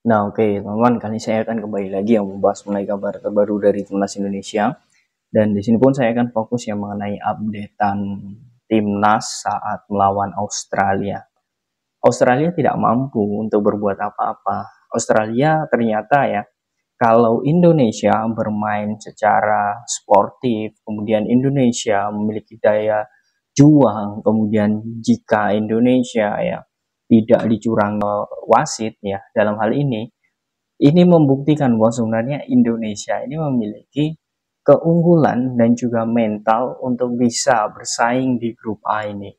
Nah, oke, teman-teman, kali ini saya akan kembali lagi yang membahas mengenai kabar terbaru dari Timnas Indonesia. Dan di sini pun saya akan fokus yang mengenai updatean Timnas saat melawan Australia. Australia tidak mampu untuk berbuat apa-apa. Australia ternyata ya, kalau Indonesia bermain secara sportif, kemudian Indonesia memiliki daya juang, kemudian jika Indonesia ya tidak dicurangi wasit ya dalam hal ini membuktikan bahwa sebenarnya Indonesia ini memiliki keunggulan dan juga mental untuk bisa bersaing di grup A ini.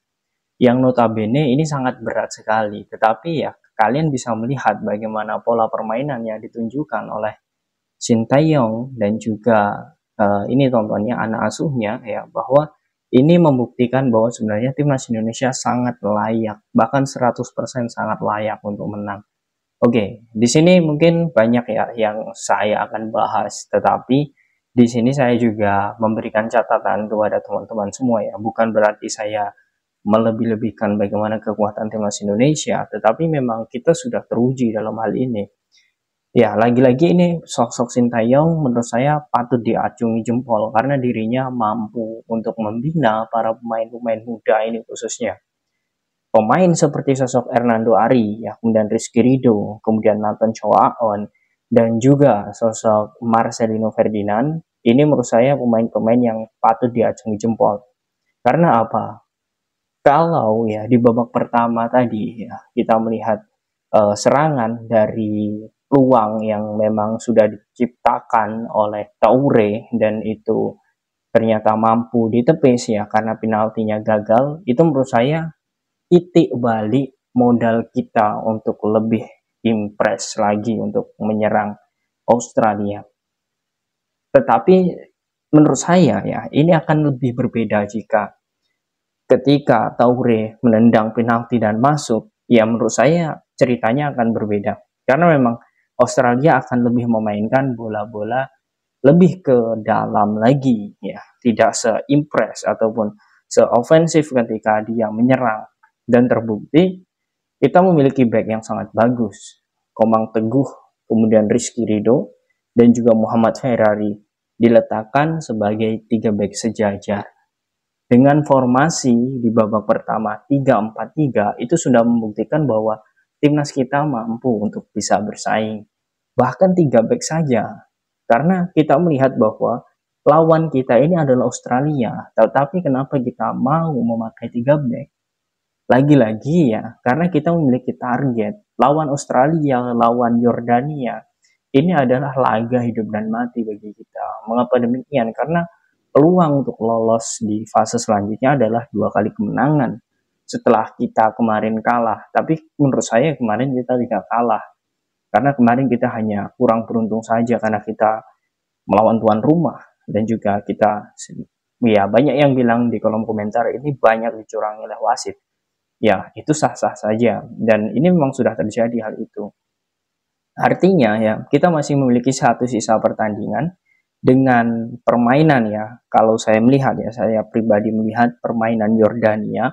Yang notabene ini sangat berat sekali, tetapi ya kalian bisa melihat bagaimana pola permainan yang ditunjukkan oleh Sintayong dan juga ini tontonnya anak asuhnya ya, bahwa ini membuktikan bahwa sebenarnya timnas Indonesia sangat layak, bahkan 100% sangat layak untuk menang. Oke, di sini mungkin banyak ya yang saya akan bahas, tetapi di sini saya juga memberikan catatan kepada teman-teman semua ya. Bukan berarti saya melebih-lebihkan bagaimana kekuatan timnas Indonesia, tetapi memang kita sudah teruji dalam hal ini. Ya, lagi-lagi ini sosok Sintayong menurut saya patut diacungi jempol karena dirinya mampu untuk membina para pemain-pemain muda ini khususnya. Pemain seperti sosok Hernando Ari, ya, kemudian Rizky Ridho, kemudian Nathan Choaon, dan juga sosok Marcelino Ferdinand, ini menurut saya pemain-pemain yang patut diacungi jempol. Karena apa? Kalau ya di babak pertama tadi ya kita melihat serangan dari peluang yang memang sudah diciptakan oleh Toure dan itu ternyata mampu ditepis ya karena penaltinya gagal, itu menurut saya titik balik modal kita untuk lebih impress lagi untuk menyerang Australia. Tetapi menurut saya ya ini akan lebih berbeda jika ketika Toure menendang penalti dan masuk, ya menurut saya ceritanya akan berbeda. Karena memang Australia akan lebih memainkan bola-bola lebih ke dalam lagi, ya, tidak se-impress ataupun se-offensif ketika dia menyerang. Dan terbukti kita memiliki back yang sangat bagus. Komang Teguh, kemudian Rizky Ridho, dan juga Muhammad Ferrari diletakkan sebagai 3 back sejajar. Dengan formasi di babak pertama 3-4-3 itu sudah membuktikan bahwa timnas kita mampu untuk bisa bersaing. Bahkan 3 back saja. Karena kita melihat bahwa lawan kita ini adalah Australia, tetapi kenapa kita mau memakai 3 back? Lagi-lagi ya, karena kita memiliki target. Lawan Australia, lawan Yordania, ini adalah laga hidup dan mati bagi kita. Mengapa demikian? Karena peluang untuk lolos di fase selanjutnya adalah 2 kali kemenangan. Setelah kita kemarin kalah, tapi menurut saya kemarin kita tidak kalah. Karena kemarin kita hanya kurang beruntung saja karena kita melawan tuan rumah. Dan juga kita, ya banyak yang bilang di kolom komentar ini banyak dicurangi oleh wasit. Ya, itu sah-sah saja. Dan ini memang sudah terjadi hal itu. Artinya ya, kita masih memiliki satu sisa pertandingan dengan permainan ya. Kalau saya melihat ya, saya pribadi melihat permainan Yordania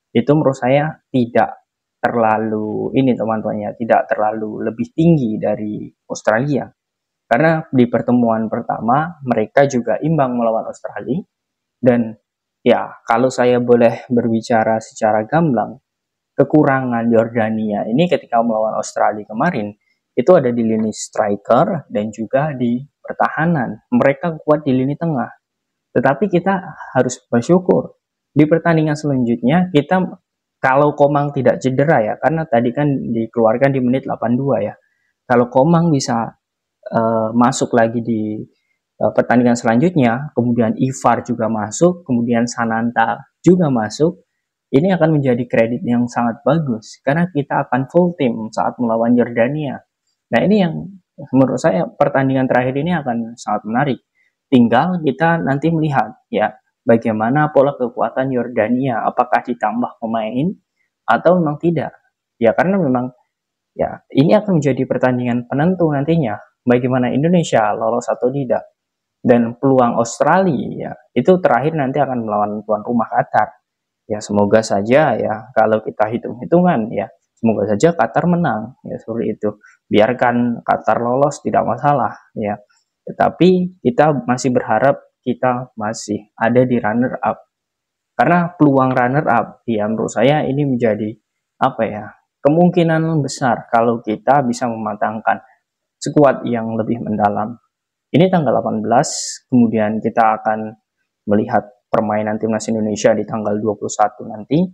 itu menurut saya tidak terlalu ini teman-teman ya, tidak terlalu lebih tinggi dari Australia. Karena di pertemuan pertama mereka juga imbang melawan Australia dan ya kalau saya boleh berbicara secara gamblang, kekurangan Yordania ini ketika melawan Australia kemarin itu ada di lini striker dan juga di pertahanan. Mereka kuat di lini tengah. Tetapi kita harus bersyukur di pertandingan selanjutnya kita kalau Komang tidak cedera ya, karena tadi kan dikeluarkan di menit 82 ya. Kalau Komang bisa masuk lagi di pertandingan selanjutnya, kemudian Ivar juga masuk, kemudian Sananta juga masuk, ini akan menjadi kredit yang sangat bagus karena kita akan full tim saat melawan Yordania. Nah ini yang menurut saya pertandingan terakhir ini akan sangat menarik. Tinggal kita nanti melihat ya bagaimana pola kekuatan Yordania, apakah ditambah pemain atau memang tidak. Ya karena memang ya ini akan menjadi pertandingan penentu nantinya bagaimana Indonesia lolos atau tidak. Dan peluang Australia ya itu terakhir nanti akan melawan tuan rumah Qatar. Ya semoga saja ya kalau kita hitung-hitungan ya semoga saja Qatar menang ya seperti itu. biarkan Qatar lolos tidak masalah ya. Tetapi kita masih berharap kita masih ada di runner up. Karena peluang runner up ya menurut saya ini menjadi apa ya? Kemungkinan besar kalau kita bisa mematangkan skuad yang lebih mendalam. Ini tanggal 18, kemudian kita akan melihat permainan timnas Indonesia di tanggal 21 nanti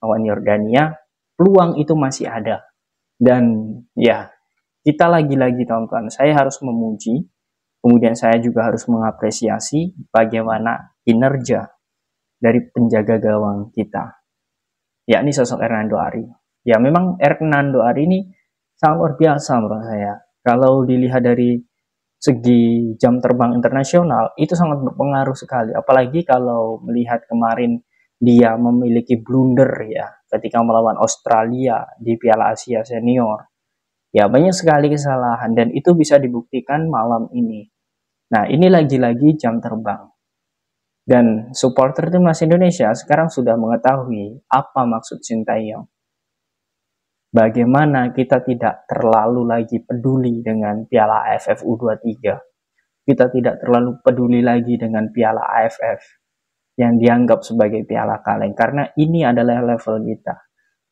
lawan Yordania. Peluang itu masih ada. Dan ya, kita lagi-lagi teman-teman, saya harus memuji, kemudian saya juga harus mengapresiasi bagaimana kinerja dari penjaga gawang kita, yakni sosok Hernando Ari. Ya memang Hernando Ari ini sangat luar biasa menurut saya. Kalau dilihat dari segi jam terbang internasional itu sangat berpengaruh sekali, apalagi kalau melihat kemarin dia memiliki blunder ya ketika melawan Australia di Piala Asia Senior. Ya banyak sekali kesalahan dan itu bisa dibuktikan malam ini. Nah ini lagi-lagi jam terbang. Dan supporter timnas Indonesia sekarang sudah mengetahui apa maksud Sintayong. Bagaimana kita tidak terlalu lagi peduli dengan Piala AFF U23. Kita tidak terlalu peduli lagi dengan Piala AFF yang dianggap sebagai piala kaleng. Karena ini adalah level kita.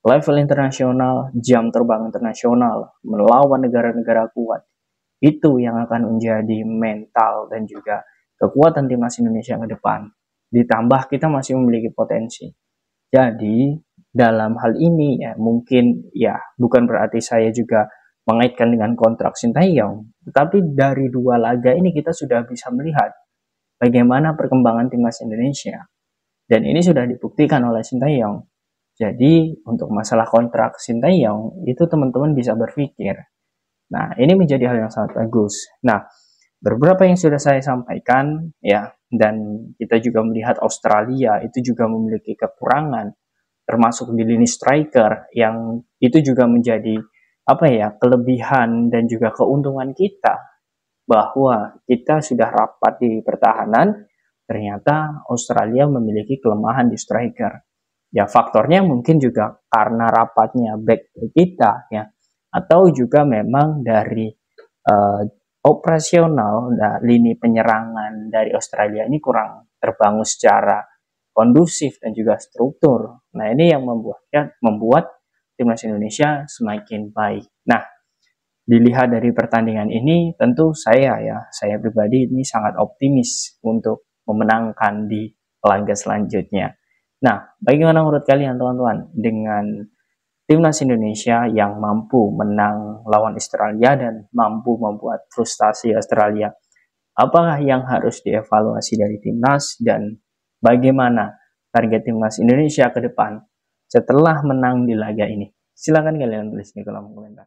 Level internasional, jam terbang internasional, melawan negara-negara kuat. Itu yang akan menjadi mental dan juga kekuatan timnas Indonesia ke depan. Ditambah kita masih memiliki potensi. Jadi dalam hal ini ya mungkin ya bukan berarti saya juga mengaitkan dengan kontrak Sintayong, tetapi dari dua laga ini kita sudah bisa melihat bagaimana perkembangan timnas Indonesia dan ini sudah dibuktikan oleh Sintayong. Jadi untuk masalah kontrak Sintayong itu teman-teman bisa berpikir. Nah ini menjadi hal yang sangat bagus. Nah beberapa yang sudah saya sampaikan ya dan kita juga melihat Australia itu juga memiliki kekurangan termasuk di lini striker yang itu juga menjadi apa ya kelebihan dan juga keuntungan kita bahwa kita sudah rapat di pertahanan, ternyata Australia memiliki kelemahan di striker. Ya faktornya mungkin juga karena rapatnya back kita ya atau juga memang dari operasional lini penyerangan dari Australia ini kurang terbangun secara kondusif dan juga struktur. Nah ini yang membuat timnas Indonesia semakin baik. Nah dilihat dari pertandingan ini tentu saya pribadi ini sangat optimis untuk memenangkan di laga selanjutnya. Nah bagaimana menurut kalian teman-teman dengan timnas Indonesia yang mampu menang lawan Australia dan mampu membuat frustasi Australia? Apakah yang harus dievaluasi dari timnas dan bagaimana target timnas Indonesia ke depan setelah menang di laga ini? Silakan kalian tulis di kolom komentar.